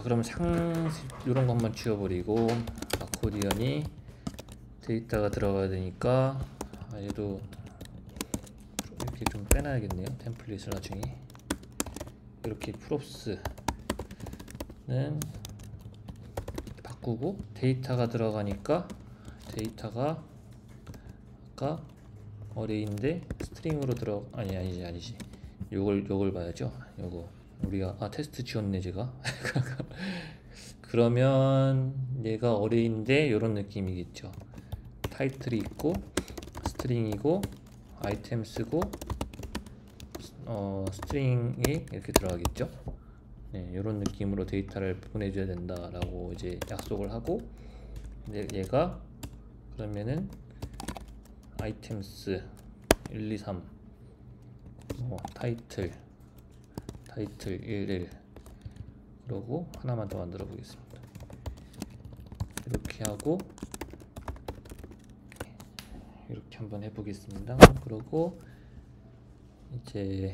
그럼 이런 거 한번 지워버리고 아코디언이 데이터가 들어가야 되니까 얘도 이렇게 좀 빼놔야겠네요. 템플릿을 나중에 이렇게 프롭스는 바꾸고 데이터가 들어가니까 데이터가 아까 어레이인데 스트링으로 아니지 요걸 봐야죠. 요거 우리가 테스트 지웠네 제가. 그러면 얘가 어레이인데 요런 느낌이겠죠. 타이틀이 있고 스트링이고 아이템스고 스트링이 이렇게 들어가겠죠. 네, 이런 느낌으로 데이터를 보내줘야 된다라고 이제 약속을 하고, 얘가 그러면은 아이템스 1, 2, 3 타이틀 11 그러고 하나만 더 만들어 보겠습니다. 이렇게 하고 이렇게 한번 해보겠습니다. 그러고 이제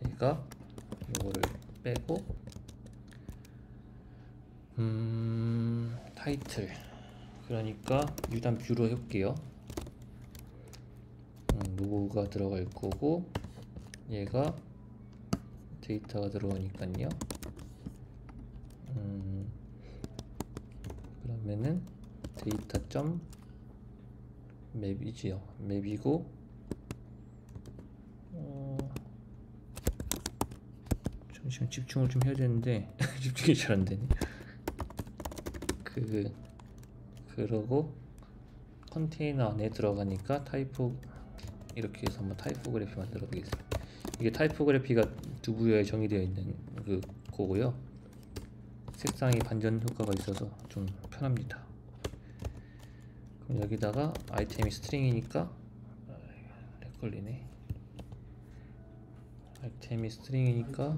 얘가 이거를 빼고 타이틀 그러니까 일단 뷰로 해볼게요. 로고가 들어갈 거고 얘가 데이터가 들어오니까요. 그러면은 데이터 점 맵이지요. 맵이고 잠시만 집중을 좀 해야 되는데 집중이 잘 안 되네. 그러고 컨테이너 안에 들어가니까 이렇게 해서 한번 타이포그래피 만들어 보겠습니다. 이게 타이포그래피가 두 부여에 정의되어 있는 거고요. 색상이 반전 효과가 있어서 좀 편합니다. 그럼 여기다가 아이템이 스트링이니까 헷갈리네. 아이템이 스트링이니까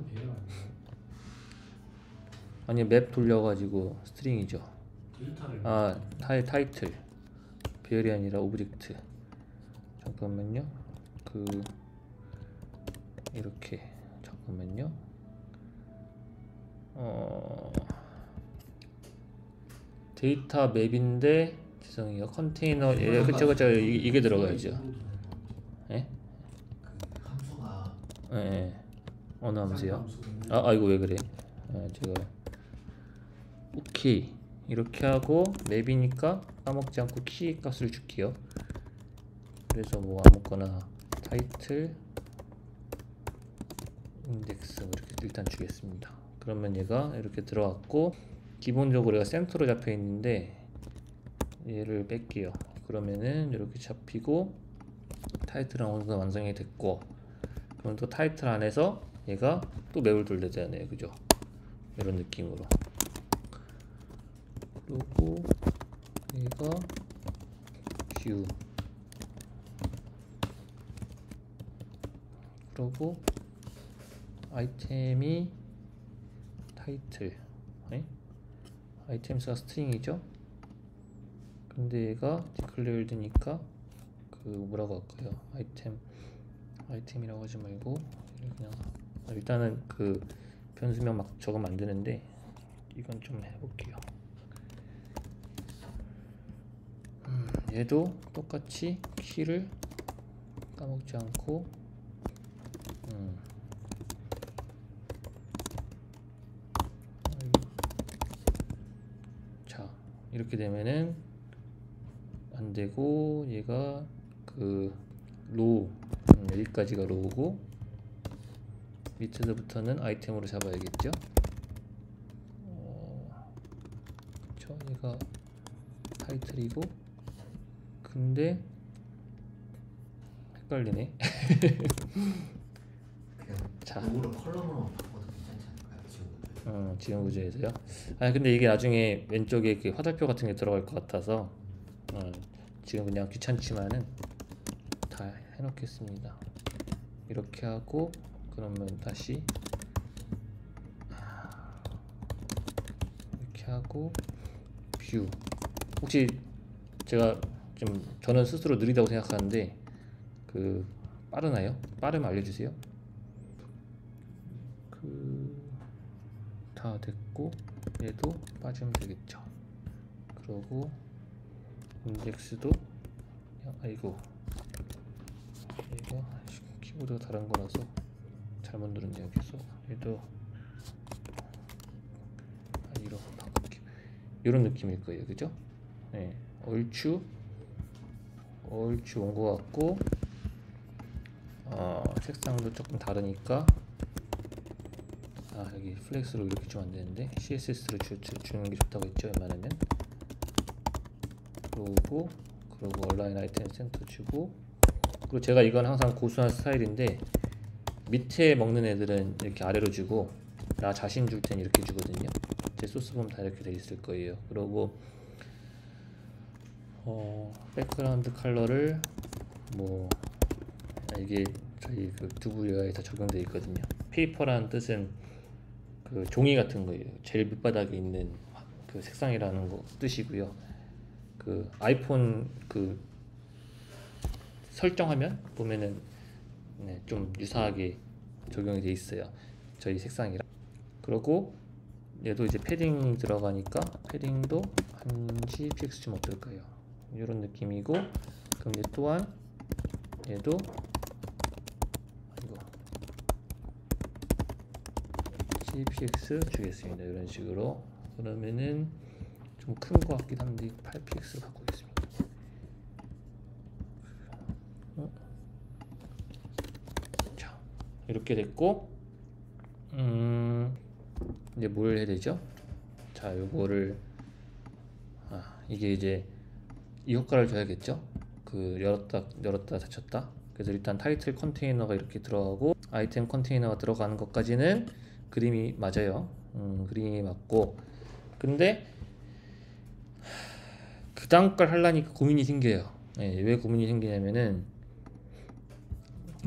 아니 맵 돌려가지고 스트링이죠. 타이틀 배열이 아니라 오브젝트. 잠깐만요. 이렇게 잠깐만요. 데이터 맵인데 죄송해요. 컨테이너 그쵸 이게 들어가야죠. 예? 함수가 예. 어느 함수요? 이거 왜 그래? 제가 오케이 이렇게 하고 맵이니까 까먹지 않고 키 값을 줄게요. 그래서 뭐 아무거나 타이틀 인덱스 이렇게 일단 주겠습니다. 그러면 얘가 이렇게 들어왔고 기본적으로 얘가 센터로 잡혀 있는데 얘를 뺄게요. 그러면은 이렇게 잡히고 타이틀은 어느 정도 완성이 됐고, 그럼 또 타이틀 안에서 얘가 또 맵을 돌려야 되네요. 그죠? 이런 느낌으로. 그리고 얘가 뷰 그러고 아이템이 타이틀 아이템스가 스트링이죠. 근데 얘가 디클레어드니까 뭐라고 할까요? 아이템이라고 하지 말고 그냥 일단은 변수명 막 적으면 안 되는데 이건 좀 해볼게요. 얘도 똑같이 키를 까먹지 않고 자 이렇게 되면은 안 되고 얘가 로우 여기까지가 로우고 밑에서부터는 아이템으로 잡아야겠죠. 그쵸? 얘가 타이틀이고 근데 헷갈리네. 자, 로우를 컬럼으로 바꿔도 괜찮지 않을까요? 지금 구조에서요? 근데 이게 나중에 왼쪽에 화살표 같은 게 들어갈 것 같아서 지금 그냥 귀찮지만은 다 해놓겠습니다. 이렇게 하고 그러면 다시 이렇게 하고 뷰. 혹시 제가 저는 스스로 느리다고 생각하는데 빠르나요? 빠르면 알려주세요. 다 됐고 얘도 빠지면 되겠죠. 그러고 인덱스도 아이고 얘가 키보드가 다른 거라서 잘못 누른네요. 계속 얘도 이렇게 바꿀게요. 이런 느낌일 거예요, 그죠? 네, 얼추 온 거 같고 색상도 조금 다르니까 여기 플렉스로 이렇게 주면 안 되는데 CSS로 주는 게 좋다고 했죠, 웬만하면. 그러고 얼라인 아이템 센터 주고, 그리고 제가 이건 항상 고수한 스타일인데 밑에 먹는 애들은 이렇게 아래로 주고 나 자신 줄 땐 이렇게 주거든요. 제 소스 보면 다 이렇게 돼 있을 거예요. 그러고 백그라운드 컬러를 이게 저희 그 두부 UI에 다 적용되어 있거든요. 페이퍼라는 뜻은 그 종이 같은 거예요. 제일 밑바닥에 있는 그 색상이라는 거 뜻이고요. 그 아이폰 그 설정하면 보면은 좀 유사하게 적용이 돼 있어요. 저희 색상이랑. 그리고 얘도 이제 패딩 들어가니까 패딩도 한지 px 좀 어떨까요? 이런 느낌이고, 그럼 이제 또한 얘도 CPX 주겠습니다. 이런 식으로. 그러면은 좀 큰 거 같긴 한데 8px로 바꾸겠습니다. 자, 이렇게 됐고, 이제 뭘 해야 되죠? 자, 요거를 이게 이제 이 효과를 줘야겠죠? 그 열었다 닫혔다. 그래서 일단 타이틀 컨테이너가 이렇게 들어가고 아이템 컨테이너가 들어가는 것까지는 그림이 맞아요. 그림이 맞고, 근데 그 다음 걸 하려니까 고민이 생겨요. 왜 고민이 생기냐면은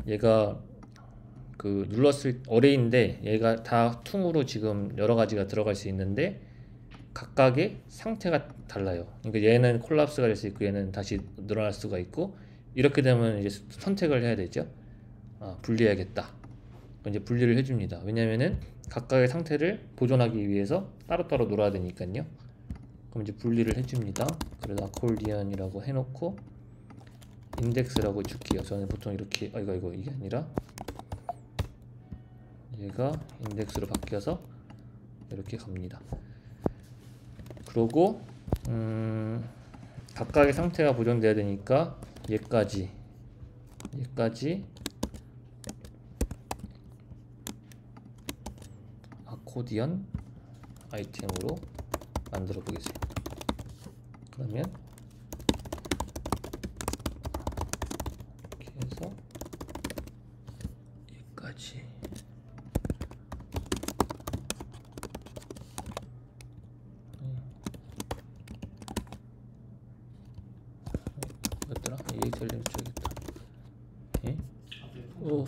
얘가 그 눌렀을 어레이인데 얘가 다 퉁으로 지금 여러 가지가 들어갈 수 있는데 각각의 상태가 달라요. 그러니까 얘는 콜lap스가 될 수 있고 얘는 다시 늘어날 수가 있고, 이렇게 되면 이제 선택을 해야 되죠. 분리해야겠다. 이제 분리를 해줍니다. 왜냐면은 각각의 상태를 보존하기 위해서 따로따로 놀아야 되니까요. 그럼 이제 분리를 해줍니다. 그래서 아콜디언이라고 해놓고 인덱스라고 줄게요. 저는 보통 이렇게 이게 아니라 얘가 인덱스로 바뀌어서 이렇게 갑니다. 그러고 각각의 상태가 보존돼야 되니까 얘까지 아코디언 아이템으로 만들어 보겠습니다. 그러면 이렇게 해서 얘까지 뭐였더라? 얘 텔레미 쳐야겠다.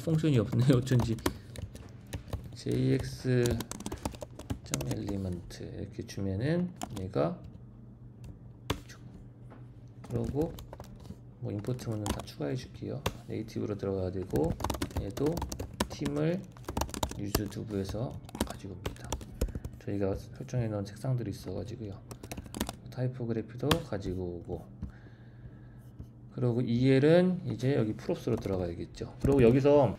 펑션이 없네. 어쩐지. jx.element 이렇게 주면은 얘가 그러고 임포트 문은 다 추가해 줄게요. 네이티브로 들어가야 되고, 얘도 팀을 유즈 두부에서 가지고 옵니다. 저희가 설정해 놓은 색상들이 있어 가지고요. 타이포그래피도 가지고 오고, 그리고 EL은 이제 여기 프롭스로 들어가야겠죠. 그리고 여기서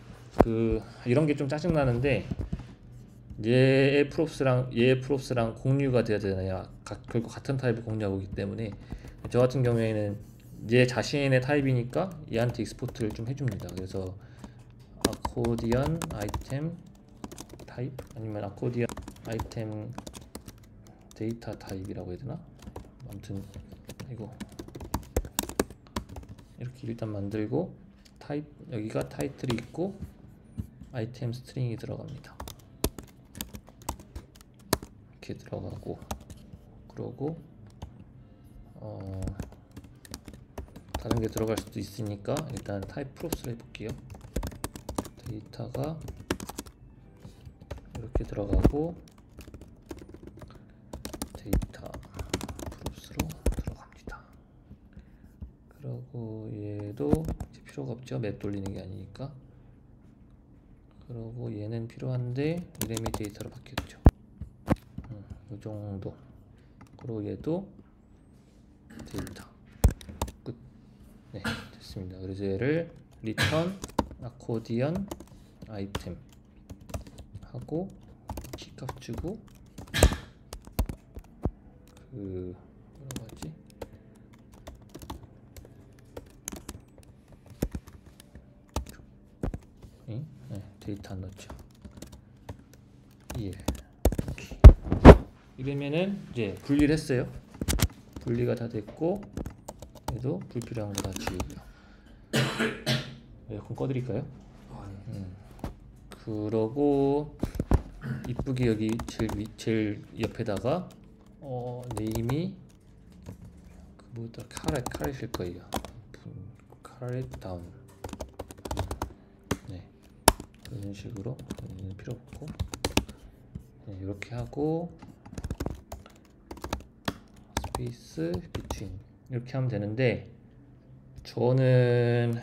이런 게 좀 짜증 나는데 얘의 프롭스랑 공유가 돼야 되나요? 결국 같은 타입을 공유하고 있기 때문에 저 같은 경우에는 얘 자신의 타입이니까 얘한테 익스포트를 좀 해줍니다. 그래서 아코디언 아이템 타입 아니면 아코디언 아이템 데이터 타입이라고 해야 되나? 아무튼 이렇게 일단 만들고, 타입 여기가 타이틀이 있고 아이템 스트링이 들어갑니다. 이렇게 들어가고, 그러고 다른 게 들어갈 수도 있으니까 일단 타입 프롭스로 해볼게요. 데이터가 이렇게 들어가고 데이터 프롭스로 들어갑니다. 그리고 얘도 이제 필요가 없죠. 맵 돌리는 게 아니니까. 그리고 얘는 필요한데 이름이 데이터로 바뀌었죠. 이 정도. 그리고 얘도 데이터 끝. 네, 됐습니다. 그래서 얘를 return accordion item 하고 키값 주고 그 뭐라고 하지? 네, 데이터 안 넣었죠. 예. 오케이. 이러면은 이제 분리를 했어요. 분리가 다 됐고 얘도 불필요한 거 다 지우고요. 에어컨 꺼드릴까요? 네. 그러고 이쁘게 여기 제일 옆에다가 네임이 그 뭐다 카렛일 거예요. 카렛 다운. 네, 이런 식으로 필요 없고 네, 이렇게 하고 스페이스 비트윈 이렇게 하면 되는데 저는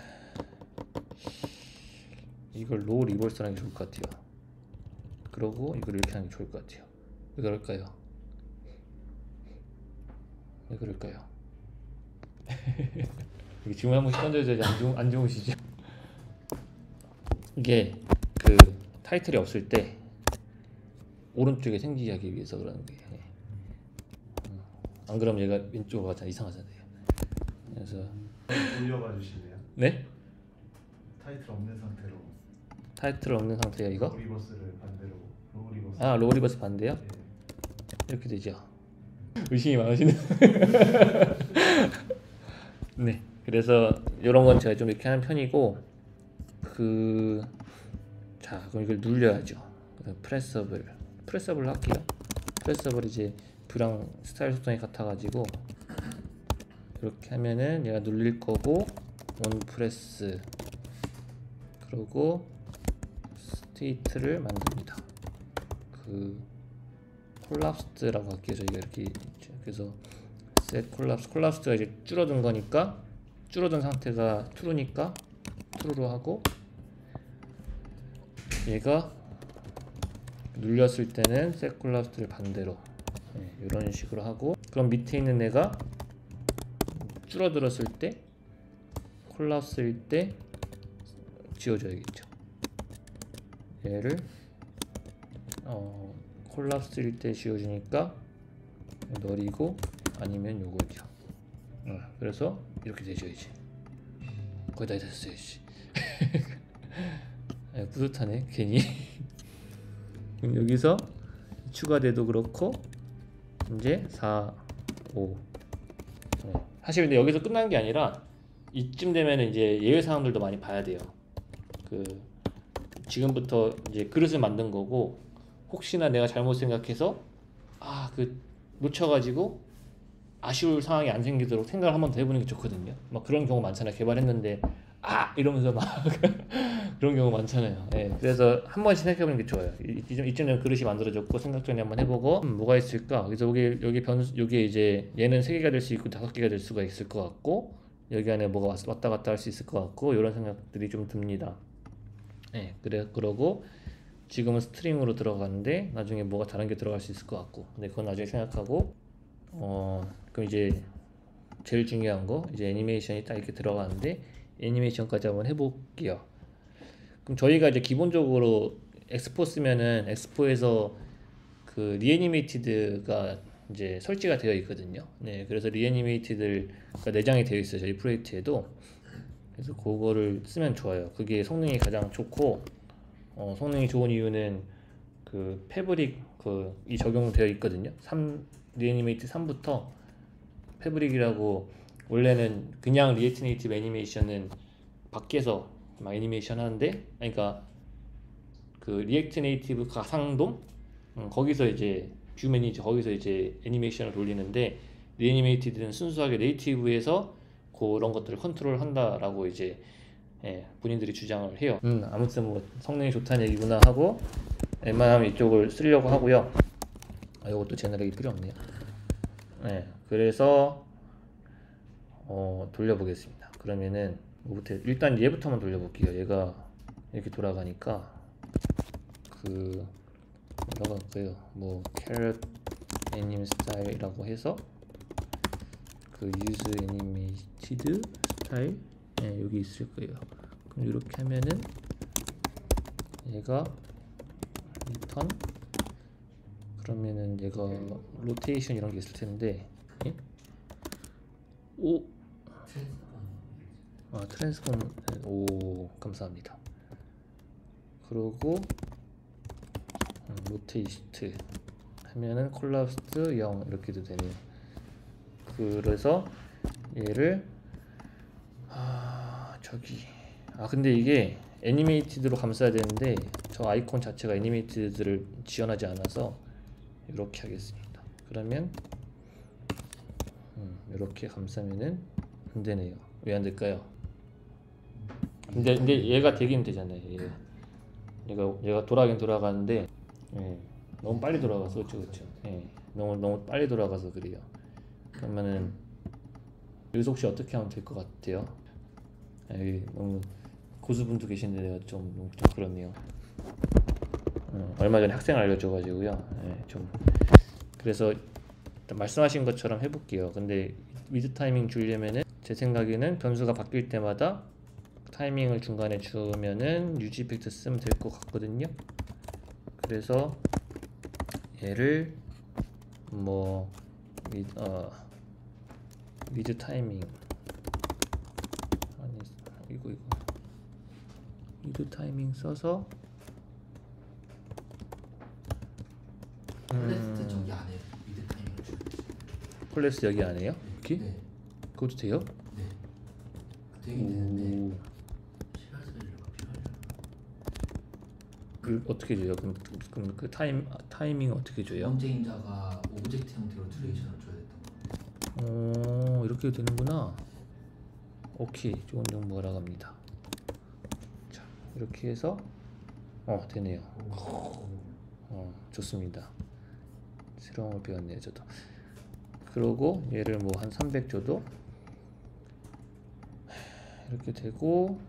이걸 로우 리버스 하는 게 좋을 것 같아요. 그러고 이걸 이렇게 하는 게 좋을 것 같아요. 왜 그럴까요? 왜 그럴까요? 이게 질문 한 번씩 던져줘야지 안 좋으시죠? 이게 그 타이틀이 없을 때 오른쪽에 생기게 하기 위해서 그러는 거예요. 안 그러면 얘가 왼쪽으로 가잖아 이상하잖아요. 그래서 돌려봐 주실래요? 네? 타이틀 없는 상태로 타이틀 없는 상태야 이거? 로우 리버스를 반대로 로우 리버스. 아 로우 리버스 반대요? 예. 이렇게 되죠. 의심이 많으시네. 네, 그래서 이런 건 제가 좀 이렇게 하는 편이고 자 그럼 이걸 눌려야죠. 프레서블 할게요. 프레서블 이제 뷰랑 스타일 속성이 같아가지고 이렇게 하면은 얘가 눌릴 거고 원 프레스 그리고 스테이트를 만듭니다. 콜랍스드라고 할게요. 저희가 이렇게 그래서 set 콜랍스드가 이제 줄어든 거니까 줄어든 상태가 true니까 true로 하고 얘가 눌렸을 때는 set 콜랍스드를 반대로 네, 이런 식으로 하고 그럼 밑에 있는 애가 줄어들었을 때 콜랍스일 때 지워줘야겠죠. 얘를 콜랍스일 때 지워주니까 널이고 아니면 요거죠. 그래서 이렇게 되죠 이제. 거의 다 됐어요 이제. 뿌듯하네 괜히. 그럼 여기서 추가돼도 그렇고 이제 4, 5 사실 근데 여기서 끝난 게 아니라 이쯤 되면 이제 예외 사항들도 많이 봐야 돼요. 지금부터 이제 그릇을 만든 거고 혹시나 내가 잘못 생각해서 놓쳐가지고 아쉬울 상황이 안 생기도록 생각을 한 번 더 해보는 게 좋거든요. 막 그런 경우 많잖아요. 개발했는데 이러면서 막 그런 경우 많잖아요. 네, 그래서 한 번씩 생각해보는 게 좋아요. 이쯤 되면 그릇이 만들어졌고 생각 정리 한번 해보고 뭐가 있을까? 그래서 여기 변수 여기 이제 얘는 3개가 될 수 있고 5개가 될 수가 있을 것 같고 여기 안에 뭐가 왔다 갔다 할 수 있을 것 같고 이런 생각들이 좀 듭니다. 네, 그러고 지금은 스트링으로 들어가는데 나중에 뭐가 다른 게 들어갈 수 있을 것 같고 근데 그건 나중에 생각하고 그럼 이제 제일 중요한 거 이제 애니메이션이 딱 이렇게 들어가는데 애니메이션까지 한번 해볼게요. 그럼 저희가 이제 기본적으로 엑스포 쓰면은 엑스포에서 그 리애니메이티드가 이제 설치가 되어 있거든요. 네, 그래서 리애니메이티드가 내장이 되어 있어요. 저희 프로젝트에도. 그래서 그거를 쓰면 좋아요. 그게 성능이 가장 좋고 성능이 좋은 이유는 그 패브릭 이 적용되어 있거든요. 리애니메이트 3부터 패브릭이라고 원래는 그냥 리액트 네이티브 애니메이션은 밖에서 막 애니메이션 하는데 그러니까 그 리액트 네이티브 가상돔 거기서 이제 뷰 매니저 거기서 이제 애니메이션을 돌리는데 리애니메이티드는 순수하게 네이티브에서 그런 것들을 컨트롤 한다라고 이제 본인들이 주장을 해요. 아무튼 뭐 성능이 좋다는 얘기구나 하고 웬만하면 이쪽을 쓰려고 하고요. 이것도 제너렉이 필요 없네요. 네, 그래서 돌려보겠습니다. 그러면은 일단 얘부터만 돌려볼게요. 얘가 이렇게 돌아가니까 뭐라고 할까요? 뭐 캐럿 애님 스타일이라고 해서 그 use animated 스타일 여기 있을 거예요. 그럼 이렇게 하면은 얘가 리턴 그러면은 얘가 로테이션 이런 게 있을 텐데 예? 오 트랜스폼 오 감사합니다. 그러고 로테이스트 하면은 콜랍스드 0 이렇게도 되네요. 그래서 얘를 근데 이게 애니메이티드로 감싸야 되는데 저 아이콘 자체가 애니메이티드를 지원하지 않아서 이렇게 하겠습니다. 그러면 이렇게 감싸면은 안 되네요. 왜 안 될까요? 근데 얘가 되긴 되잖아요. 얘가 돌아가긴 돌아가는데 너무 빨리 돌아가서 그렇죠. 너무 빨리 돌아가서 그래요. 그러면은 여기서 혹시 어떻게 하면 될 것 같아요? 너무 고수분도 계신데 내가 좀 그렇네요. 얼마 전에 학생을 알려줘가지고요. 좀 그래서 말씀하신 것처럼 해볼게요. 근데 위드 타이밍 주려면은 제 생각에는 변수가 바뀔 때마다 타이밍을 중간에 주면은 유지 이펙트 쓰면 될 것 같거든요. 그래서 얘를 뭐 위드 타이밍 아니 이거 위드 타이밍 써서 콜렉트 저기 안에 미드 타이밍을 줘야 돼. 콜렉스 여기 안에요? 여기? 네. 그것도 돼요? 네. 되긴 되는데 시간 스펠러가 필요하려나? 그 어떻게 줘요? 그럼 그 타이밍 어떻게 줘요? 문제인자가 오브젝트 형태로 듀레이션을 줘야 됐던 거. 이렇게 되는구나. 오케이, 좋은 정보가 나갑니다. 자, 이렇게 해서 되네요. 좋습니다. 새로운 걸 배웠네요, 저도. 그러고 얘를 뭐 한 300 줘도 이렇게 되고,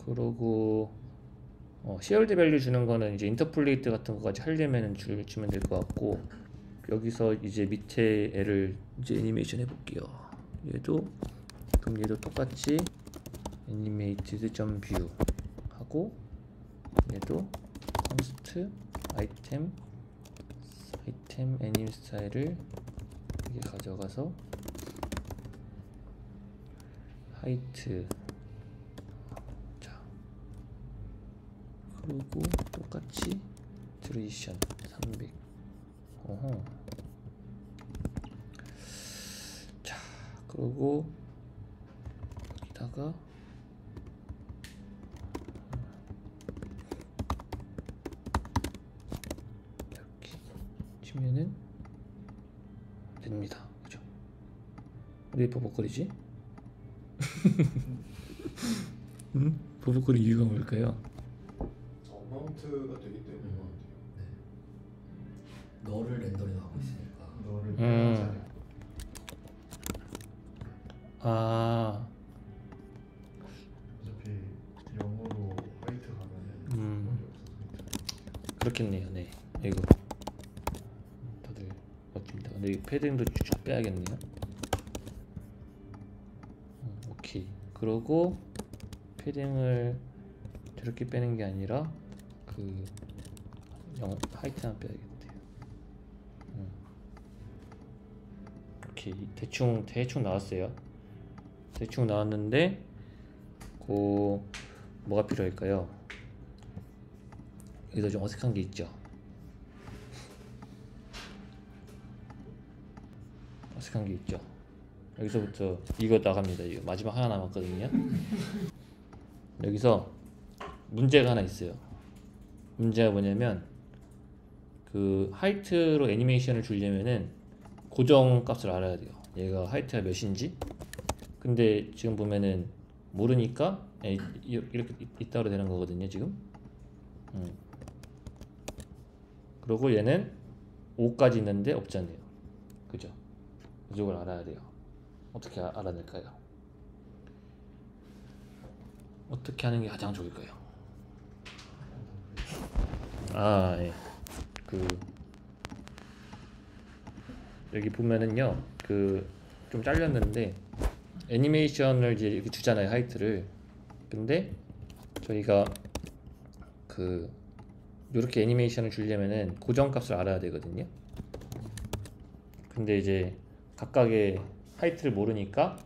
그러고 shared value 주는 거는 이제 인터폴레이트 같은 거까지 하려면은 주면 될 것 같고, 여기서 이제 밑에 애를 이제 애니메이션 해볼게요. 그럼 얘도 똑같이 animated.view 하고, 얘도 const item anim 스타일을 이게 가져가서 height 그리고 똑같이 duration 300 자, 그리고 여기다가 이렇게 치면은 됩니다. 그죠? 왜 버벅거리지? 버벅거릴 이유가 뭘까요? 어마운트가 되기 때문인 것 같아요. 너를 렌더링 하고 있으니까. 너를 표현하자니. 어차피 영어로 화이트 가면은 머리 없어서 그렇겠네요. 네, 이거 다들 멋집니다. 근데 이 패딩도 쭉 빼야겠네요. 오케이. 그러고 패딩을 저렇게 빼는 게 아니라 그 하이트만 빼야겠대요. 오케이. 대충 나왔어요. 대충 나왔는데 뭐가 필요할까요? 여기서 좀 어색한 게 있죠. 여기서부터 이거 나갑니다. 이거 마지막 하나 남았거든요. 여기서 문제가 하나 있어요. 문제가 뭐냐면 그 하이트로 애니메이션을 주려면은 고정 값을 알아야 돼요. 얘가 하이트가 몇인지. 근데 지금 보면은 모르니까 이렇게 이따로 되는 거거든요, 지금. 그리고 얘는 5까지 있는데 없잖아요. 그죠? 이걸 알아야 돼요. 어떻게 알아낼까요? 어떻게 하는 게 가장 좋을까요? 여기 보면은요 그 좀 잘렸는데 애니메이션을 이제 이렇게 주잖아요 하이트를. 근데 저희가 그 이렇게 애니메이션을 주려면은 고정값을 알아야 되거든요. 근데 이제 각각의 하이트를 모르니까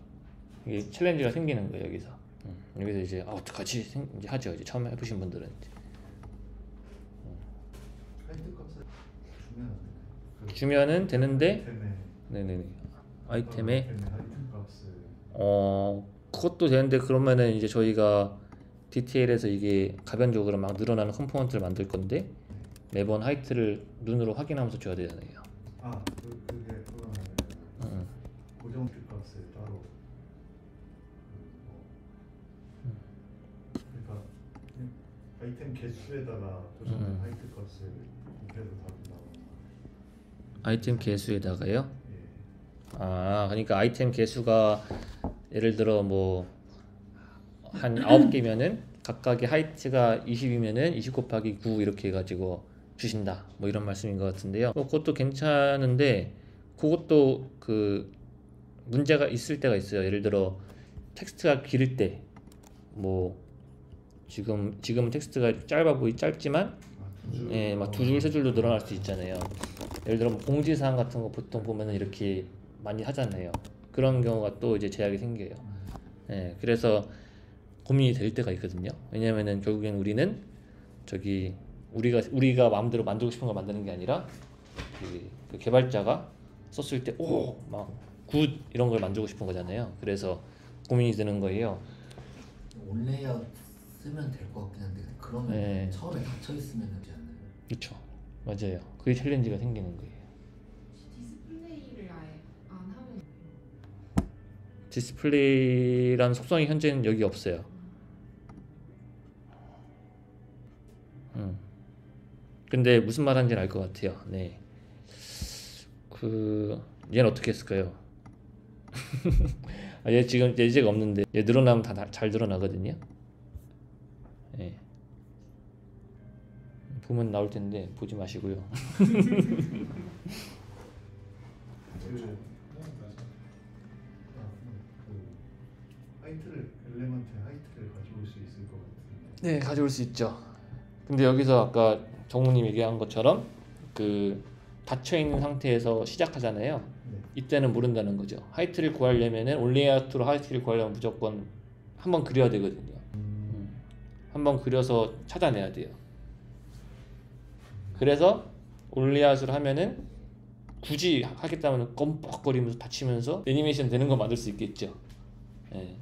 이게 챌린지가 생기는 거예요 여기서. 여기서 이제 어떡하지 이제 하죠. 이제 처음 해보신 분들은 이제. 하이트 값을 주면 안 되나요? 주면은 되는데 아이템에 네네네 아이템에 하이트 값을 그것도 되는데 그러면은 이제 저희가 디테일에서 이게 가변적으로 막 늘어나는 컴포넌트를 만들 건데 매번 하이트를 눈으로 확인하면서 줘야 되잖아요. 그게 그거는 음. 고정 값을 따로 그러니까 아이템 개수에다가 조정된 하이트 값을 곱해서 답이 나오나. 아이템 개수에다가요? 예. 그러니까 아이템 개수가 예를 들어 뭐 한 9개면은 각각의 하이트가 20이면은 20 곱하기 9 이렇게 해가지고 주신다 뭐 이런 말씀인 것 같은데요. 그것도 괜찮은데 그것도 그 문제가 있을 때가 있어요. 예를 들어 텍스트가 길을 때 뭐 지금 텍스트가 짧지만 예, 막 두 줄 세 줄로 늘어날 수 있잖아요. 예를 들어 뭐 공지사항 같은 거 보통 보면은 이렇게 많이 하잖아요. 그런 경우가 또 이제 제약이 생겨요. 예, 그래서 고민이 될 때가 있거든요. 왜냐면은 결국엔 우리는 저기 우리가 마음대로 만들고 싶은 걸 만드는 게 아니라 그 개발자가 썼을 때 오 막 굿 이런 걸 만들고 싶은 거잖아요. 그래서 고민이 드는 거예요. 올레이아웃 쓰면 될 것 같긴 한데 그러면 네. 처음에 닫혀 있으면 되지 않나요? 그렇죠. 맞아요. 그게 챌린지가 생기는 거예요. 디스플레이를 아예 안 하면 디스플레이라는 속성이 현재는 여기 없어요. 근데 무슨 말 하는지는 알 것 같아요. 네. 얘는 어떻게 했을까요? 얘 지금 예제가 없는데 얘 늘어나면 다 잘 늘어나거든요. 네. 보면 나올 텐데 보지 마시고요. 엘레먼트 하이트를 가져올 수 있을 것 같은데. 네, 가져올 수 있죠. 근데 여기서 아까 정우님 얘기한 것처럼 그 닫혀 있는 상태에서 시작하잖아요. 네. 이때는 모른다는 거죠. 하이트를 구하려면은 올레이아웃으로 하이트를 구하려면 무조건 한번 그려야 되거든요. 한번 그려서 찾아내야 돼요. 그래서 올레이아웃을 하면은 굳이 하겠다면 껌뻑거리면서 다치면서 애니메이션 되는 거 만들 수 있겠죠. 예.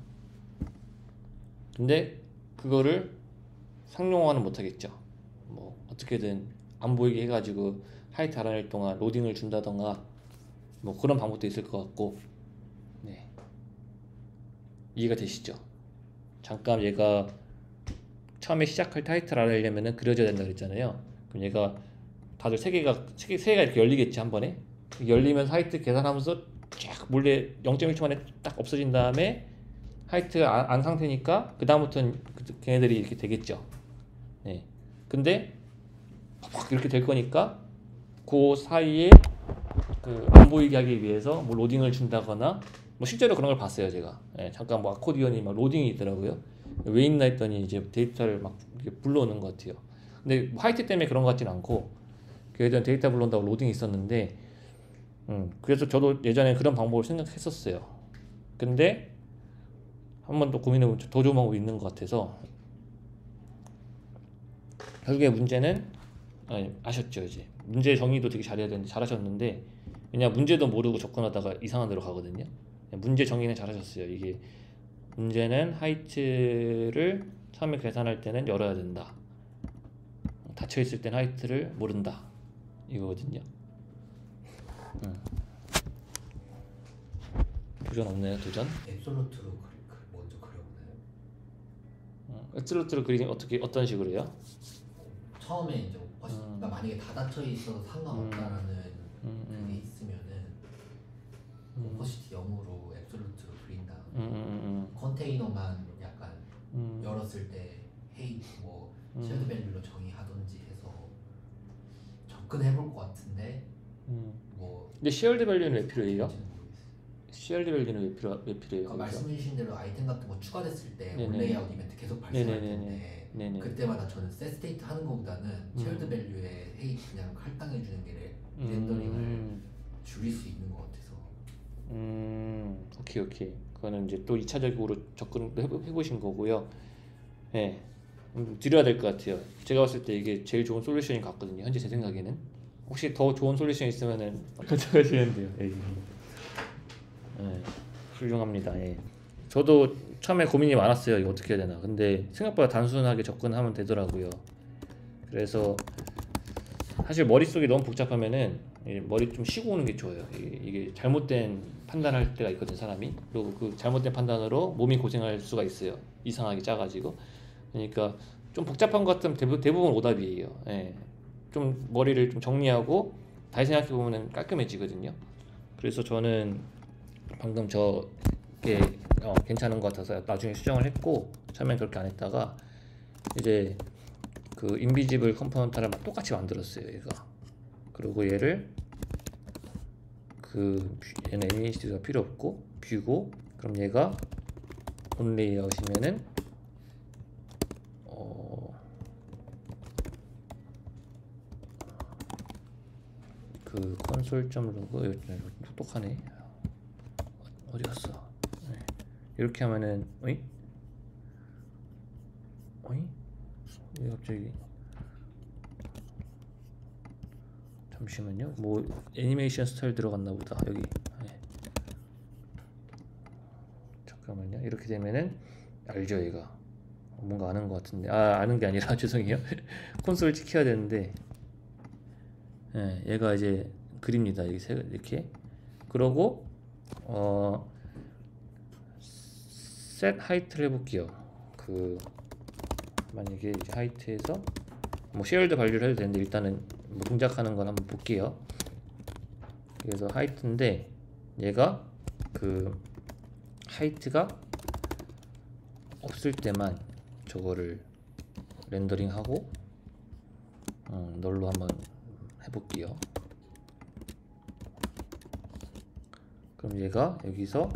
근데 그거를 상용화는 못 하겠죠. 뭐 어떻게든 안 보이게 해가지고 하이트 알아낼 동안 로딩을 준다던가 뭐 그런 방법도 있을 것 같고. 네. 이해가 되시죠? 잠깐 얘가 처음에 시작할 때 하이트를 알아내려면은 그려져야 된다 그랬잖아요. 그럼 얘가 다들 세 개가 이렇게 열리겠지 한 번에. 열리면서 하이트 계산하면서 쫙 몰래 0.1초 만에 딱 없어진 다음에 하이트가 안 상태니까 그 다음부터는 걔네들이 이렇게 되겠죠. 네. 근데 확 이렇게 될 거니까 그 사이에 그 안 보이게 하기 위해서 뭐 로딩을 준다거나 뭐 실제로 그런 걸 봤어요 제가. 네, 잠깐 뭐 아코디언이 막 로딩이 있더라고요. 왜 있나 했더니 이제 데이터를 막 이렇게 불러오는 것 같아요. 근데 뭐 하이트 때문에 그런 것 같진 않고 걔네들은 데이터 불러온다고 로딩이 있었는데 그래서 저도 예전에 그런 방법을 생각했었어요. 근데 한 번 더 고민해보면 더 좋은 방법이 있는 것 같아서 결국에 문제는 아셨죠 이제 문제 정의도 되게 잘해야 되는데 잘하셨는데 왜냐 문제도 모르고 접근하다가 이상한 데로 가거든요. 문제 정의는 잘하셨어요. 이게 문제는 하이트를 처음에 계산할 때는 열어야 된다. 닫혀 있을 때는 하이트를 모른다. 이거거든요. 도전 없나요? 도전? 앱솔루트로 먼저 그려보나요? 앱솔루트로 그리긴 어떤 식으로요? 처음에 이제 그러니까 만약에 다 닫혀 있어서 상관없다라는 그게 있으면은 오퍼시티 0으로 앱솔루트로 그린 다음 컨테이너만 약간 열었을 때 헤이 뭐 쉘드 밸류로 정의하던지 해서 접근해볼 것 같은데 뭐 근데 shared value는 왜 필요해요? 뭔지는 모르겠어요. shared value는 왜 필요해요? 아까 말씀해주신 대로 아이템 같은 거 추가됐을 때 네네. 온레이아웃 이벤트 계속 발생할 네네네네. 텐데 네네. 그때마다 저는 set state 하는 것보다는 shared value에 그냥 할당해 주는 게 렌더링을 줄일 수 있는 것 같아서. 오케이. 그거는 이제 또 2차적으로 접근을 해보신 거고요. 예, 드려야 될 것 같아요. 제가 봤을 때 이게 제일 좋은 솔루션인 것 같거든요. 현재 제 생각에는. 혹시 더 좋은 솔루션 있으면은 가져가시면 돼요. 예. 예, 훌륭합니다. 예. 저도 처음에 고민이 많았어요. 이거 어떻게 해야 되나. 근데 생각보다 단순하게 접근하면 되더라고요. 그래서 사실 머릿속이 너무 복잡하면은 머리 좀 쉬고 오는 게 좋아요. 이게 잘못된 판단할 때가 있거든 사람이. 그리고 그 잘못된 판단으로 몸이 고생할 수가 있어요. 이상하게 짜가지고. 그러니까 좀 복잡한 것 같으면 대부분 오답이에요. 예. 좀 머리를 좀 정리하고 다시 생각해 보면 깔끔해지거든요. 그래서 저는 방금 저게 괜찮은 것 같아서 나중에 수정을 했고, 처음엔 그렇게 안 했다가 이제 그 인비지블 컴포넌트를 똑같이 만들었어요. 얘가. 그리고 얘를 얘는 애니메이션가 필요 없고 뷰고, 그럼 얘가 온 레이아웃이면은 그 console.log 똑똑하네. 어디 갔어? 네. 이렇게 하면은 어이? 왜 갑자기? 잠시만요. 뭐 애니메이션 스타일 들어갔나 보다. 여기. 네. 잠깐만요. 이렇게 되면은 알죠, 얘가. 뭔가 아는 것 같은데. 아는 게 아니라 죄송해요. 콘솔을 지켜야 되는데. 예, 얘가 이제 그립니다. 이렇게. 그러고 set height를 해볼게요. 만약에 이제 height에서 뭐 shared value를 해도 되는데 일단은 뭐 동작하는 건 한번 볼게요. 그래서 height인데 얘가 height가 없을 때만 저거를 렌더링하고 널로 한번 해볼게요. 그럼 얘가 여기서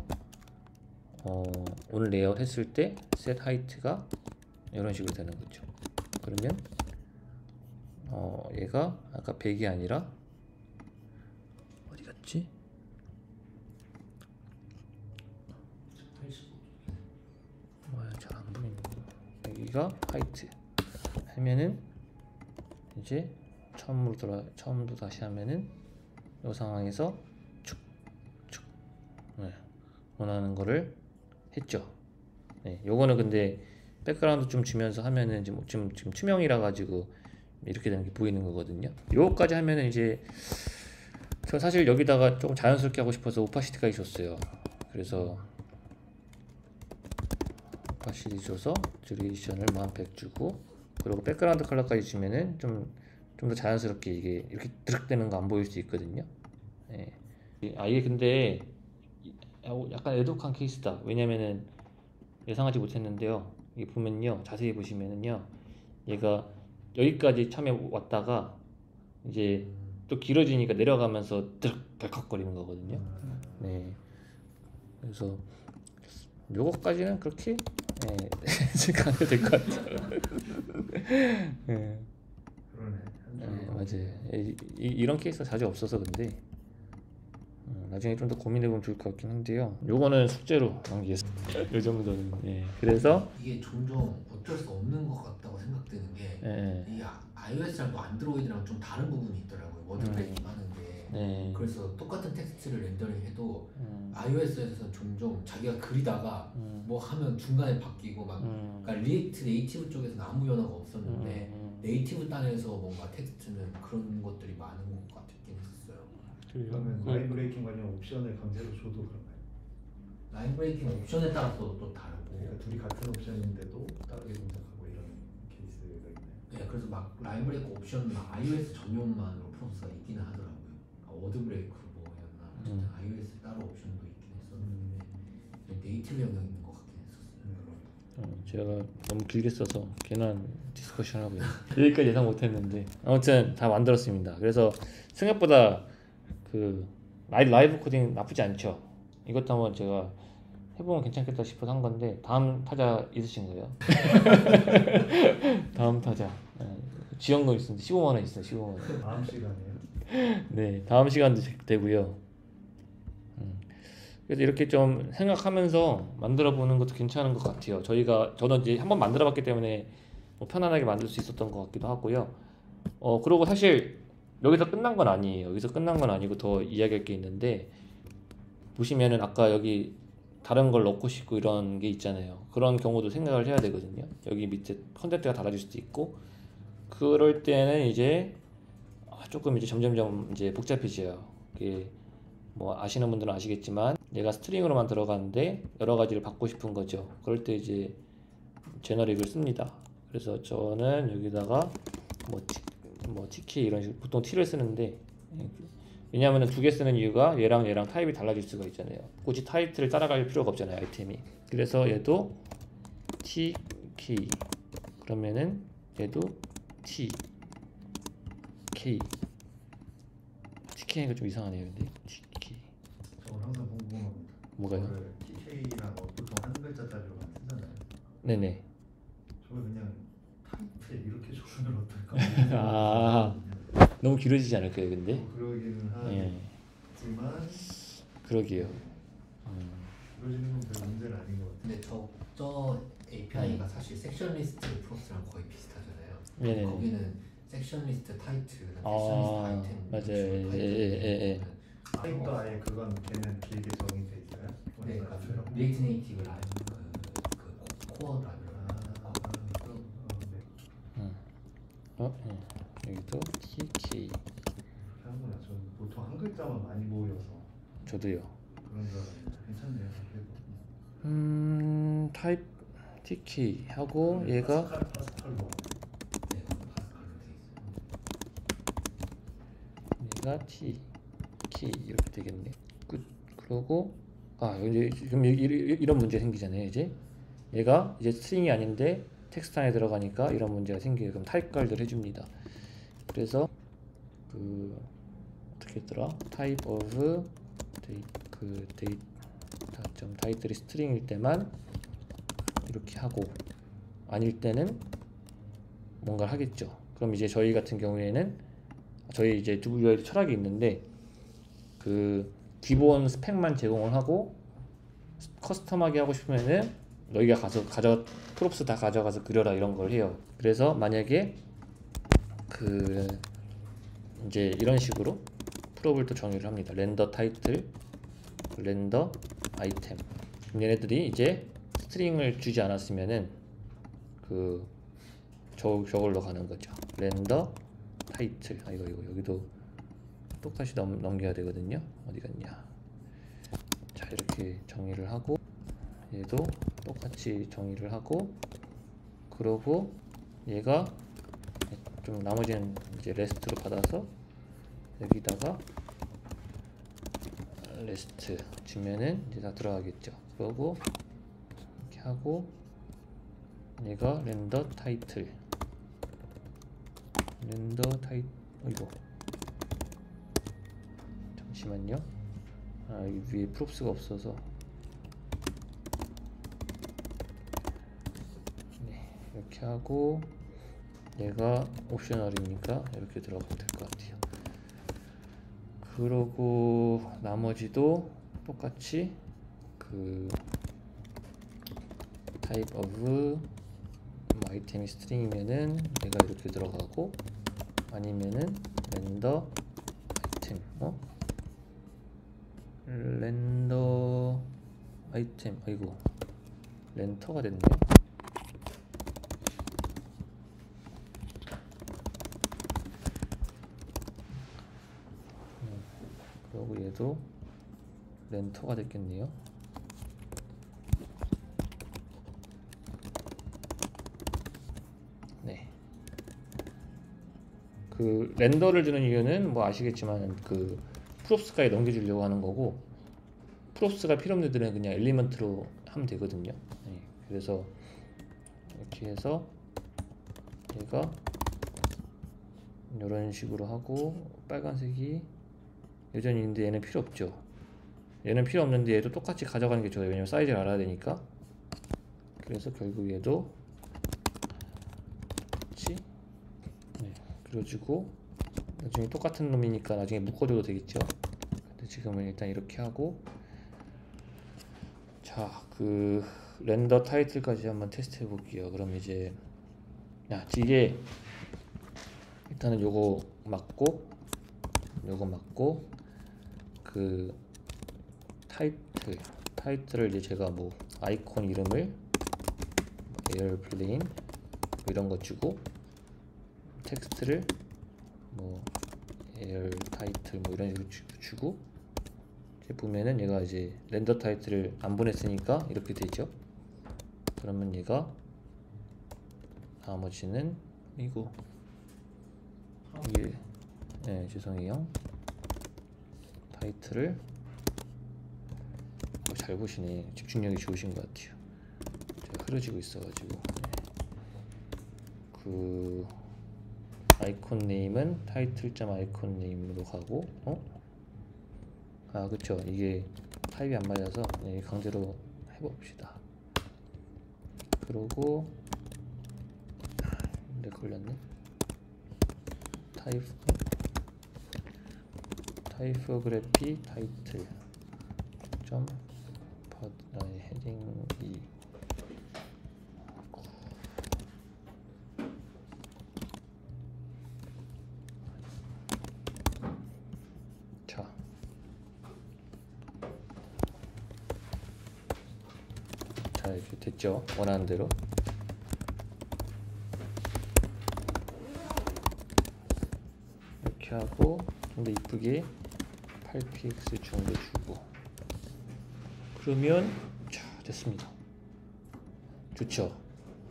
오늘 레이아웃 했을 때 set height가 이런 식으로 되는 거죠. 그러면 얘가 아까 100이 아니라 어디 갔지? 85도. 잘 안 보이네. 여기가 height 하면은 이제 처음부터 다시 하면은 이 상황에서 축축 원하는 거를 했죠. 네, 요거는 근데 백그라운드 좀 주면서 하면은 지금 투명이라 가지고 이렇게 되는 게 보이는 거거든요. 요거까지 하면은 이제 저 사실 여기다가 조금 자연스럽게 하고 싶어서 오파시티가 있었어요. 그래서 오파시티 줘서 듀레이션을 1100 주고, 그리고 백그라운드 컬러까지 주면은 좀 더 자연스럽게 이게 이렇게 드륵되는 거 안 보일 수 있거든요. 예. 이게 근데 약간 애독한 케이스다. 왜냐면은 예상하지 못했는데요. 이게 보면요, 자세히 보시면은요, 얘가 여기까지 처음에 왔다가 이제 또 길어지니까 내려가면서 드륵 덜컥거리는 거거든요. 네. 그래서 요거까지는 그렇게 생각 안 해도 될 것 같아요. 네. 그러네. 맞아요. 이런 케이스가 자주 없어서 근데 나중에 좀 더 고민해보면 좋을 것 같긴 한데요. 요거는 숙제로 남기겠습니다. 요 정도는. 그래서 이게 종종 어쩔 수 없는 것 같다고 생각되는 게 이 iOS랑 또 안드로이드랑 좀 다른 부분이 있더라고요. 워드 브레이킹 하는 게. 그래서 똑같은 텍스트를 렌더링해도 iOS에서는 종종 자기가 그리다가 뭐 하면 중간에 바뀌고 막 그러니까 리액트 네이티브 쪽에서는 아무 변화가 없었는데 네이티브 단에서 뭔가 텍스트는 그런 것들이 많은 것 같긴 했었어요. 그러면 라인 브레이킹 관련 옵션을 강제로 줘도 그런가요? 라인 브레이킹 옵션에 따라서 또 다르고. 그러니까 둘이 같은 옵션인데도 다르게 동작하고 이런 케이스가 있나요? 네, 그래서 막 라인 브레이크 옵션은 iOS 전용만으로 프로세스가 있기는 하더라고요. 워드 브레이크 뭐였나 어쨌든 iOS 따로 옵션도 있긴 했었는데 네이티브 영역 있는 것 같긴 했었어요. 제가 너무 길게 써서 괜한 디스커션 하고 여기까지 예상 못했는데 아무튼 다 만들었습니다. 그래서 생각보다 그 라이브 코딩 나쁘지 않죠. 이것도 한번 제가 해보면 괜찮겠다 싶어서 한 건데 다음 타자 있으신 거예요? 다음 타자 지원금 있습니다. 15만 원 있어요. 15만 원. 다음 시간이에요? 네, 다음 시간도 되고요. 그래서 이렇게 좀 생각하면서 만들어 보는 것도 괜찮은 것 같아요. 저는 이제 한번 만들어 봤기 때문에 뭐 편안하게 만들 수 있었던 것 같기도 하고요. 그리고 사실 여기서 끝난 건 아니에요. 여기서 끝난 건 아니고 더 이야기할 게 있는데, 보시면은 아까 여기 다른 걸 넣고 싶고 이런 게 있잖아요. 그런 경우도 생각을 해야 되거든요. 여기 밑에 컨텐츠가 달라질 수도 있고, 그럴 때는 이제 조금 이제 점점점 이제 복잡해져요. 이게 뭐 아시는 분들은 아시겠지만 내가 스트링으로만 들어가는데 여러 가지를 받고 싶은 거죠. 그럴 때 이제 제너릭을 씁니다. 그래서 저는 여기다가 뭐 tk 이런 식으로 보통 t를 쓰는데, 왜냐하면 두 개 쓰는 이유가 얘랑 타입이 달라질 수가 있잖아요. 굳이 타이틀을 따라갈 필요가 없잖아요, 아이템이. 그래서 얘도 tk, 그러면은 얘도 tk. tk가 좀 이상하네요. 근데 tk 저는 항상 궁금합니다. 뭐가요? TK랑 보통 한 글자짜리로만 쓰잖아요. 네네. 저거 그냥 타이틀 이렇게 적으면 어떨까? 아, 너무 길어지지 않을까요, 근데? 그러기는 예. 하지만 그러게요. 그러지는 건 별 문제는 아닌 것 같아요. 근데 저 API가 사실 섹션 리스트 프로스랑 거의 비슷하잖아요. 네네. 거기는 섹션 리스트 타이틀, 섹션 아, 리스트 아이템, 맞아요. 예. 타입도 아예 그건 걔는 길게 정의돼 있어요? 네, 같은 리액트 네이티브 라인 그 코어 라인. 여기도 tk. 생각보다 저는 보통 한 글자만 많이 보여서 저도요. 그런 줄 알았는데 괜찮네요. 타입 tk 하고 얘가 파스칼로 네, 파스칼로 돼 있어요. 얘가 tk 이렇게 되겠네. 끝. 그러고 이제 지금 이런 문제 생기잖아요. 이제 얘가 이제 스트링이 아닌데 텍스트 안에 들어가니까 이런 문제가 생겨요. 그럼 타입 관리를 해줍니다. 그래서 어떻게 했더라? type of 타이틀이 스트링일 때만 이렇게 하고, 아닐 때는 뭔가를 하겠죠. 그럼 이제 저희 같은 경우에는 저희 이제 두부유아의 철학이 있는데, 그 기본 스펙만 제공을 하고 커스텀하게 하고 싶으면은 너희가 프롭스 다 가져가서 그려라 이런 걸 해요. 그래서 만약에 이제 이런 식으로 프롭을 또 정의를 합니다. 렌더 타이틀, 렌더 아이템. 얘네들이 이제 스트링을 주지 않았으면은 저걸로 가는 거죠. 렌더 타이틀. 이거 여기도 똑같이 넘겨야 되거든요. 어디 갔냐? 자, 이렇게 정의를 하고, 얘도 똑같이 정의를 하고, 그러고 얘가 좀 나머지는 이제 레스트로 받아서 여기다가 레스트 주면은 이제 다 들어가겠죠. 그러고 이렇게 하고, 얘가 렌더 타이틀, 이거 잠시만요. 여기 위에 프롭스가 없어서. 네, 이렇게 하고 얘가 옵셔널이니까 이렇게 들어가면 될 것 같아요. 그러고 나머지도 똑같이 type of 아이템이 스트링이면은 얘가 이렇게 들어가고, 아니면은 렌더 아이템, 렌더 아이템, 렌터가 됐네요. 그리고 얘도 렌터가 됐겠네요. 네. 렌더를 주는 이유는 뭐 아시겠지만 프롭스까지 넘겨주려고 하는 거고, 프롭스가 필요 없는 애들은 그냥 엘리먼트로 하면 되거든요. 네. 그래서 이렇게 해서 얘가 이런 식으로 하고, 빨간색이 여전히 있는데 얘는 필요 없죠. 얘는 필요 없는데 얘도 똑같이 가져가는 게 좋아요. 왜냐면 사이즈를 알아야 되니까. 그래서 결국 얘도 같이 그려주고, 나중에 똑같은 놈이니까 나중에 묶어줘도 되겠죠. 근데 지금은 일단 이렇게 하고, 자, 그 렌더 타이틀까지 한번 테스트 해볼게요. 그럼 이제 이게 일단은 요거 맞고, 요거 맞고, 그 타이틀을 이제 제가 뭐 아이콘 이름을 에어플레인 이런 거 주고, 텍스트를 뭐 에어 타이틀 뭐 이런 식으로 주고, 이제 보면은 얘가 이제 렌더 타이틀을 안 보냈으니까 이렇게 되죠. 그러면 얘가 나머지는 이게 죄송해요. 타이틀을 잘 보시네. 집중력이 좋으신 것 같아요. 제가 흐려지고 있어가지고. 그 아이콘 네임은 타이틀.점 아이콘 네임으로 가고, 그쵸. 이게 타입이 안 맞아서 강제로 해봅시다. 그러고 근데 걸렸네. 타이포그래피 타이틀 점 헤딩 2. 자, 이렇게 됐죠. 원하는 대로. 이렇게 하고 좀 더 이쁘게 8px 정도 주고, 그러면 자, 됐습니다. 좋죠.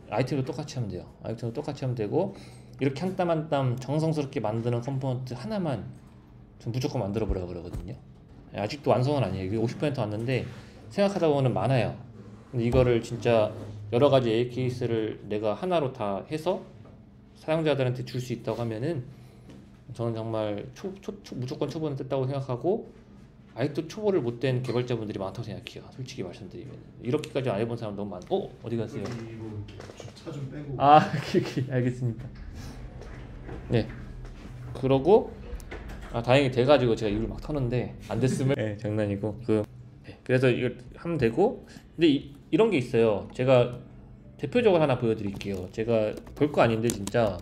아이템도 똑같이 하면 돼요. 아이템도 똑같이 하면 되고, 이렇게 한 땀 한 땀 정성스럽게 만드는 컴포넌트 하나만 좀 무조건 만들어 보라고 그러거든요. 아직도 완성은 아니에요. 이게 50% 왔는데 생각하다 보면 많아요. 근데 이거를 진짜 여러 가지 A 케이스를 내가 하나로 다 해서 사용자들한테 줄 수 있다고 하면은 저는 정말 무조건 초보는 뜯다고 생각하고, 아직도 초보를 못된 개발자분들이 많다고 생각해요. 솔직히 말씀드리면 이렇게까지 안 해본 사람 너무 많고. 어디 가세요? 차 좀 빼고. 알겠습니다. 네, 그러고 다행히 돼가지고 제가 이걸 막 터는데 안 됐으면 장난이고. 그래서 이걸 하면 되고. 근데 이런 게 있어요. 제가 대표적으로 하나 보여드릴게요. 제가 별거 아닌데 진짜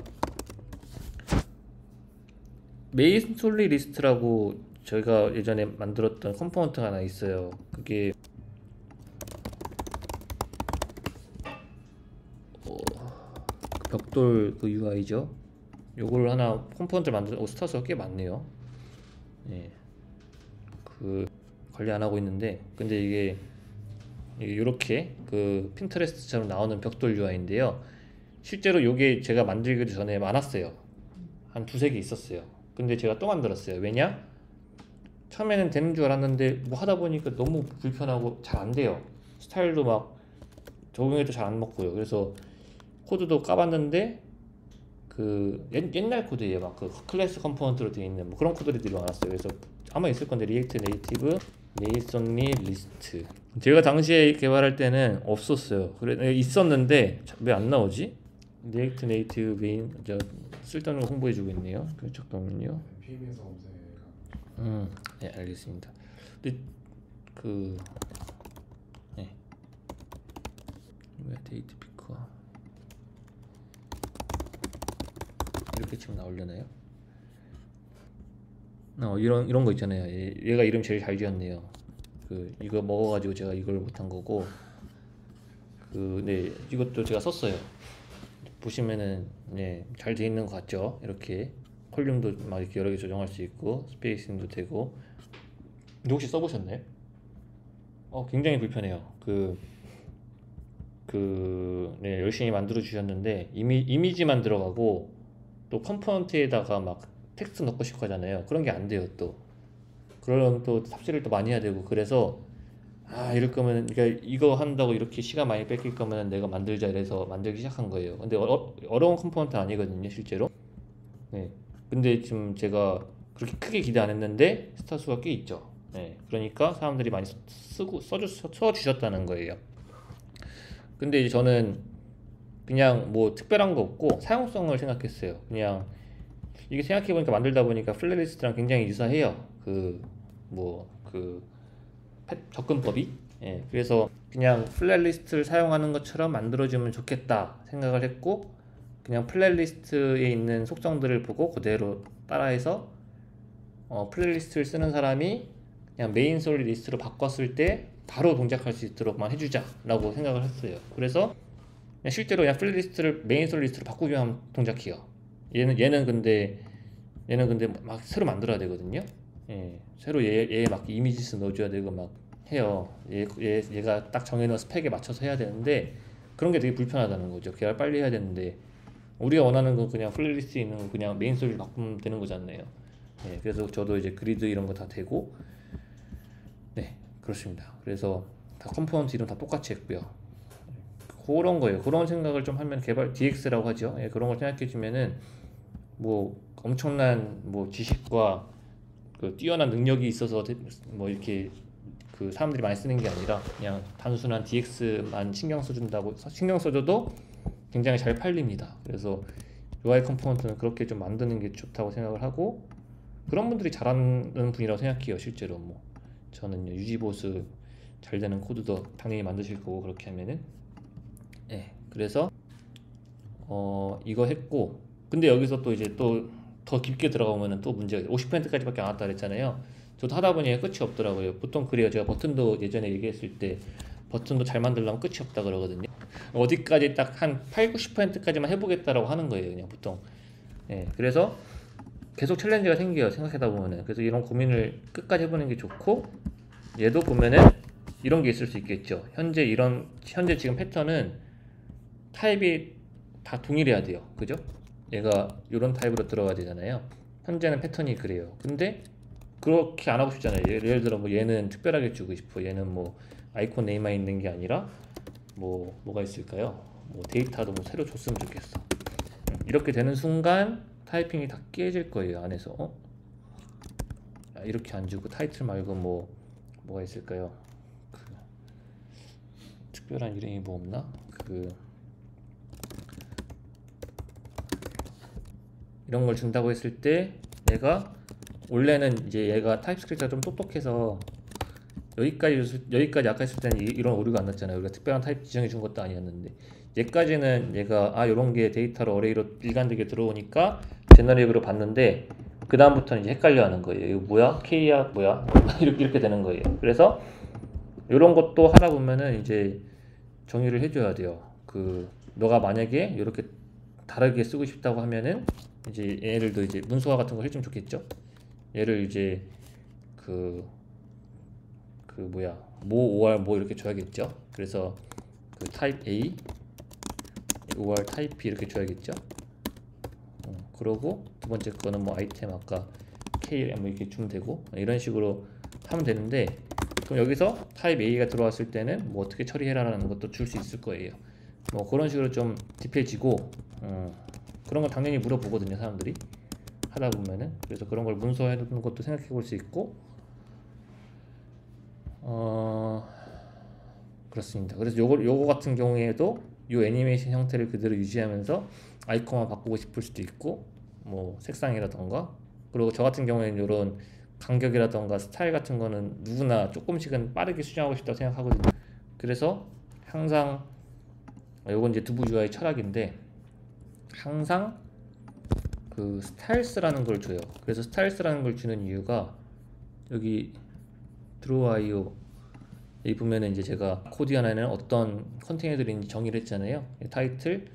메인 스토리 리스트라고 저희가 예전에 만들었던 컴포넌트가 하나 있어요. 그게 벽돌 그 UI죠. 요걸 하나 컴포넌트를 만들어. 스타트가 꽤 많네요. 그 관리 안 하고 있는데, 근데 이게 이렇게 그 핀터레스트처럼 나오는 벽돌 UI인데요. 실제로 요게 제가 만들기 전에 많았어요. 한 두세 개 있었어요. 근데 제가 또 만들었어요. 왜냐? 처음에는 되는 줄 알았는데 뭐 하다 보니까 너무 불편하고 잘 안 돼요. 스타일도 막 적용해도 잘 안 먹고요. 그래서 코드도 까봤는데 그 옛날 코드예요. 막 그 클래스 컴포넌트로 되어 있는 뭐 그런 코드들이 많았어요. 그래서 아마 있을 건데, 리액트 네이티브 메이슨리 리스트. 제가 당시에 개발할 때는 없었어요. 그래 있었는데 왜 안 나오지? 리액트 네이티브 메인 쓸데없는 거 홍보해주고 있네요. 잠깐만요. PM에서 검색가. 네, 알겠습니다. 근데 그 왜 데이트 피커 이렇게 치면 나오려나요? 이런 거 있잖아요. 얘가 이름 제일 잘 지었네요. 이거 먹어가지고 제가 이걸 못한 거고, 이것도 제가 썼어요. 보시면은 잘 돼 있는 것 같죠? 이렇게 콜륨도 막 이렇게 여러 개 조정할 수 있고, 스페이싱도 되고. 근데 혹시 써보셨나요? 굉장히 불편해요. 열심히 만들어 주셨는데 이미지만 들어가고, 또 컴포넌트에다가 막 텍스트 넣고 싶고 하잖아요. 그런 게 안 돼요. 또 그럼 또 삽질을 또 많이 해야 되고. 그래서 이럴 거면, 그러니까 이거 한다고 이렇게 시간 많이 뺏길 거면 내가 만들자 이래서 만들기 시작한 거예요. 근데 어려운 컴포넌트 아니거든요, 실제로. 근데 지금 제가 그렇게 크게 기대 안 했는데 스타 수가 꽤 있죠. 네, 그러니까 사람들이 많이 써주셨다는 거예요. 근데 이제 저는 그냥 뭐 특별한 거 없고 사용성을 생각했어요. 그냥 이게 생각해보니까 만들다 보니까 플레이리스트랑 굉장히 유사해요. 접근법이. 예, 그래서 그냥 플레이리스트를 사용하는 것처럼 만들어주면 좋겠다 생각을 했고, 그냥 플레이리스트에 있는 속성들을 보고 그대로 따라해서 플레이리스트를 쓰는 사람이 그냥 메인 솔리 리스트로 바꿨을 때 바로 동작할 수 있도록만 해주자 라고 생각을 했어요. 그래서 그냥 실제로 그냥 플레이리스트를 메인 솔리 리스트로 바꾸기만 하면 동작해요. 얘는 근데 막 새로 만들어야 되거든요. 예, 새로 얘에 막 이미지스 넣어줘야 되고 막 해요. 얘가 딱 정해놓은 스펙에 맞춰서 해야 되는데 그런 게 되게 불편하다는 거죠. 개발 빨리 해야 되는데 우리가 원하는 건 그냥 플레이리스트에 있는 거 그냥 메인 솔리 바꾸면 되는 거잖아요. 예, 그래서 저도 이제 그리드 이런 거 다 되고, 네, 그렇습니다. 그래서 다 컴포넌트 이름 다 똑같이 했고요. 그런 거예요. 그런 생각을 좀 하면 개발 DX라고 하죠. 예, 그런 걸 생각해 주면은 뭐 엄청난 뭐 지식과 그 뛰어난 능력이 있어서 뭐 이렇게 그 사람들이 많이 쓰는 게 아니라 그냥 단순한 DX만 신경 써줘도 굉장히 잘 팔립니다. 그래서 UI 컴포넌트는 그렇게 좀 만드는 게 좋다고 생각을 하고, 그런 분들이 잘하는 분이라고 생각해요. 실제로 뭐 저는 유지보수 잘 되는 코드도 당연히 만드실 거고, 그렇게 하면은. 네, 그래서 이거 했고, 근데 여기서 또 이제 또 더 깊게 들어가면은 또 문제가 50%까지밖에 안 왔다 그랬잖아요. 저도 하다 보니 끝이 없더라고요. 보통 그래요. 제가 버튼도 예전에 얘기했을 때 버튼도 잘 만들려면 끝이 없다 그러거든요. 어디까지 딱 한 8, 90%까지만 해보겠다라고 하는 거예요, 그냥 보통. 예, 그래서 계속 챌린지가 생겨요, 생각하다 보면은. 그래서 이런 고민을 끝까지 해보는 게 좋고, 얘도 보면은 이런 게 있을 수 있겠죠. 현재 지금 패턴은 타입이 다 동일해야 돼요, 그죠? 얘가 이런 타입으로 들어가야 되잖아요. 현재는 패턴이 그래요. 근데 그렇게 안 하고 싶잖아요. 예를 들어 뭐 얘는 특별하게 주고 싶어. 얘는 뭐 아이콘 네임만 있는 게 아니라 뭐가 있을까요? 뭐 데이터도 뭐 새로 줬으면 좋겠어. 이렇게 되는 순간 타이핑이 다 깨질 거예요, 안에서. 이렇게 안 주고 타이틀 말고 뭐가 있을까요? 특별한 이름이 뭐 없나? 이런 걸 준다고 했을 때 원래는 이제 얘가 타입스크립트가 좀 똑똑해서 여기까지 아까 했을 때는 이런 오류가 안 났잖아요. 우리가 특별한 타입 지정해 준 것도 아니었는데, 얘까지는 얘가 이런 게 데이터로 어레이로 일관되게 들어오니까 제너릭으로 봤는데, 그 다음부터는 이제 헷갈려 하는 거예요. 이거 뭐야? K야? 뭐야? 이렇게 되는 거예요. 그래서 이런 것도 하다 보면은 이제 정의를 해줘야 돼요. 너가 만약에 이렇게 다르게 쓰고 싶다고 하면은 이제 얘를 더 이제 문서화 같은 거 해주면 좋겠죠. 얘를 이제 OR 이렇게 줘야겠죠. 그래서 타입 A, OR 타입 B 이렇게 줘야겠죠. 그러고 두 번째 거는 뭐 아이템 아까 K 뭐 이렇게 주면 되고, 이런 식으로 하면 되는데, 그럼 여기서 타입 A가 들어왔을 때는 뭐 어떻게 처리해라라는 것도 줄 수 있을 거예요. 뭐 그런 식으로 좀 딥해지고, 그런 거 당연히 물어보거든요, 사람들이 하다 보면은. 그래서 그런 걸 문서화해 두는 것도 생각해 볼 수 있고, 그렇습니다. 그래서 요거 같은 경우에도 요 애니메이션 형태를 그대로 유지하면서 아이콘만 바꾸고 싶을 수도 있고, 뭐 색상이라던가, 그리고 저 같은 경우에는 요런 간격이라던가 스타일 같은 거는 누구나 조금씩은 빠르게 수정하고 싶다고 생각하거든요. 그래서 항상 요건 이제 두부 UI 철학인데, 항상 스타일스라는 걸 줘요. 그래서 스타일스라는 걸 주는 이유가, 여기 드로우.io 여기 보면은 이제 제가 코드 하나에는 어떤 컨테이너들인지 정의를 했잖아요. 타이틀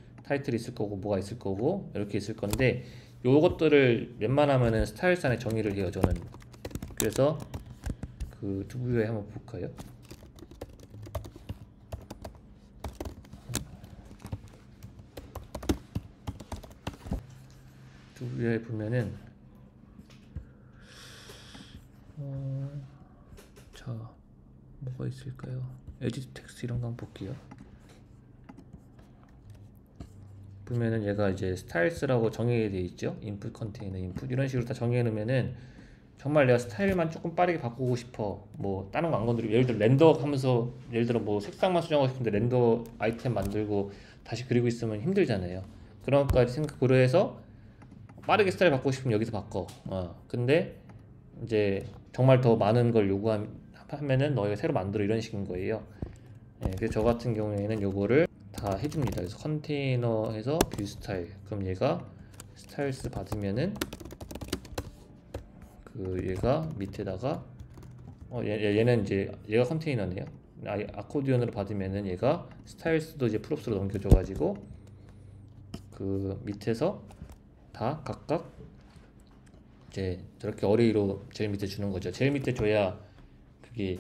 있을 거고, 뭐가 있을 거고, 이렇게 있을 건데, 요것들을 웬만하면은 스타일스 안에 정의를 해요, 저는. 그래서 두부 UI 한번 볼까요? 두부 UI 보면은 자, 뭐가 있을까요? 에디트 텍스트 이런 거 한번 볼게요. 보면은 얘가 이제 스타일스라고 정의가 되어 있죠. 인풋 컨테이너 인풋 이런 식으로 다 정의해 놓으면은 정말 내가 스타일만 조금 빠르게 바꾸고 싶어, 뭐 다른 거 안 건드리고, 예를 들어 렌더 하면서 예를 들어 뭐 색상만 수정하고 싶은데 렌더 아이템 만들고 다시 그리고 있으면 힘들잖아요. 그런 것까지 생각으로 해서 빠르게 스타일 바꾸고 싶으면 여기서 바꿔. 근데 이제 정말 더 많은 걸 요구하면은 너희가 새로 만들어, 이런 식인 거예요. 그래서 저 같은 경우에는 요거를 다 해줍니다. 그래서 컨테이너에서 뷰 스타일, 그럼 얘가 스타일스 받으면은 그 얘가 밑에다가 얘는 이제 얘가 컨테이너네요. 아코디언으로 받으면은 얘가 스타일스도 이제 프롭스로 넘겨줘 가지고 그 밑에서 다 각각 이제 저렇게 어레이로 제일 밑에 주는 거죠. 제일 밑에 줘야 그게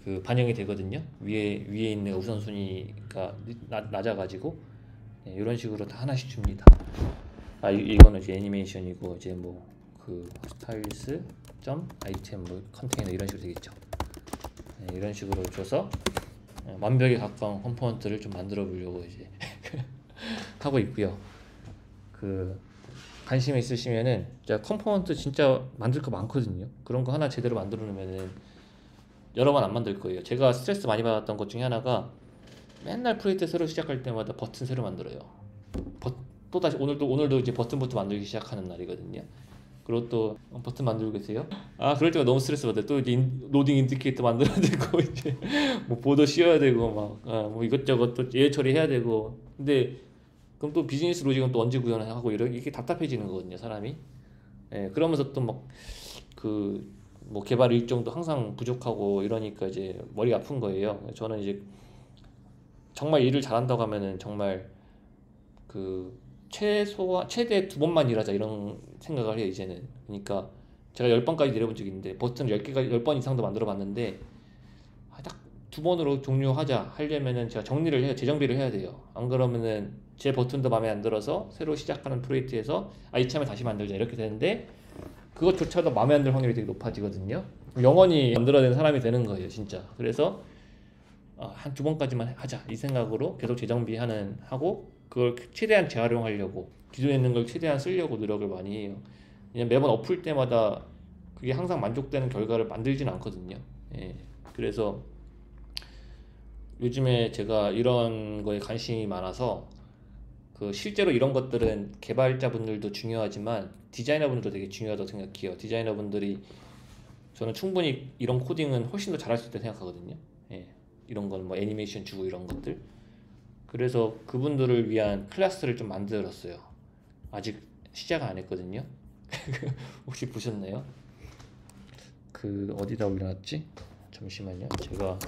그 반영이 되거든요. 위에 있는 우선순위가 낮아가지고 이런 식으로 다 하나씩 줍니다. 이거는 이제 애니메이션이고, 이제 뭐 그 스타일스 점 아이템 뭐 컨테이너 이런 식으로 되겠죠. 이런 식으로 줘서 완벽에 가까운 컴포넌트를 좀 만들어 보려고 이제 하고 있고요. 그 관심 있으시면은 제가 컴포넌트 진짜 만들 거 많거든요. 그런 거 하나 제대로 만들어 놓으면은 여러 번 안 만들 거예요. 제가 스트레스 많이 받았던 것 중에 하나가 맨날 프로젝트 새로 시작할 때마다 버튼 새로 만들어요. 또 다시 오늘도 이제 버튼부터 만들기 시작하는 날이거든요. 그리고 또 버튼 만들고 계세요? 그럴 때가 너무 스트레스 받아요. 또 이제 로딩 인디케이터 만들어야 되고 이제 뭐 보도 씌워야 되고 막 뭐 이것저것 또 예열 처리해야 되고. 근데 그럼 또 비즈니스 로직은 또 언제 구현하고 이게 답답해지는 거거든요, 사람이. 그러면서 또 막 그 뭐 개발 일정도 항상 부족하고 이러니까 이제 머리가 아픈 거예요. 저는 이제 정말 일을 잘한다고 하면은 정말 그 최대 2번만 일하자 이런 생각을 해요, 이제는. 그러니까 제가 10번까지 내려본 적이 있는데 버튼 10번 이상도 만들어 봤는데 딱 2번으로 종료하자 하려면은 제가 정리를 해요. 재정비를 해야 돼요. 안 그러면은 제 버튼도 마음에 안 들어서 새로 시작하는 프로젝트에서 이참에 다시 만들자 이렇게 되는데, 그것조차도 마음에 안 들 확률이 되게 높아지거든요. 영원히 만들어낸 사람이 되는 거예요, 진짜. 그래서 한 2번까지만 하자 이 생각으로 계속 하고 그걸 최대한 재활용하려고, 기존에 있는 걸 최대한 쓰려고 노력을 많이 해요. 그냥 매번 엎을 때마다 그게 항상 만족되는 결과를 만들지는 않거든요. 그래서 요즘에 제가 이런 거에 관심이 많아서 그 실제로 이런 것들은 개발자분들도 중요하지만 디자이너분들도 되게 중요하다고 생각해요. 디자이너분들이 저는 충분히 이런 코딩은 훨씬 더 잘할 수 있다고 생각하거든요. 이런 건 뭐 애니메이션 주고 이런 것들. 그래서 그분들을 위한 클래스를 좀 만들었어요. 아직 시작 안 했거든요. 혹시 보셨나요? 그 어디다 올려놨지? 잠시만요. 제가